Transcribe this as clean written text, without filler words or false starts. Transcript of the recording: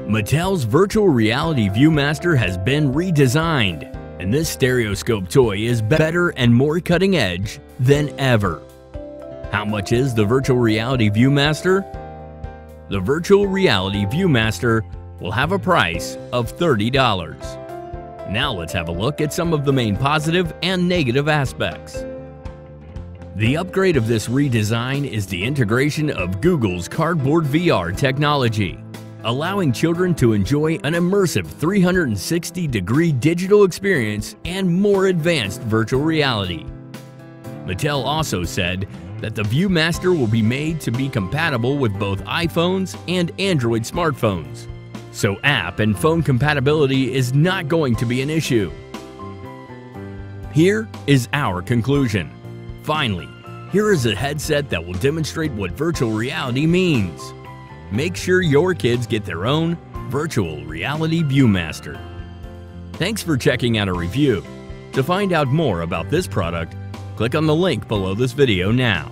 Mattel's Virtual Reality Viewmaster has been redesigned, and this stereoscope toy is better and more cutting edge than ever. How much is the Virtual Reality Viewmaster? The Virtual Reality Viewmaster will have a price of $30. Now let's have a look at some of the main positive and negative aspects. The upgrade of this redesign is the integration of Google's Cardboard VR technology, allowing children to enjoy an immersive 360-degree digital experience and more advanced virtual reality. Mattel also said that the Viewmaster will be made to be compatible with both iPhones and Android smartphones, so app and phone compatibility is not going to be an issue. Here is our conclusion. Finally, here is a headset that will demonstrate what virtual reality means. Make sure your kids get their own Virtual Reality Viewmaster. Thanks for checking out our review. To find out more about this product, click on the link below this video now.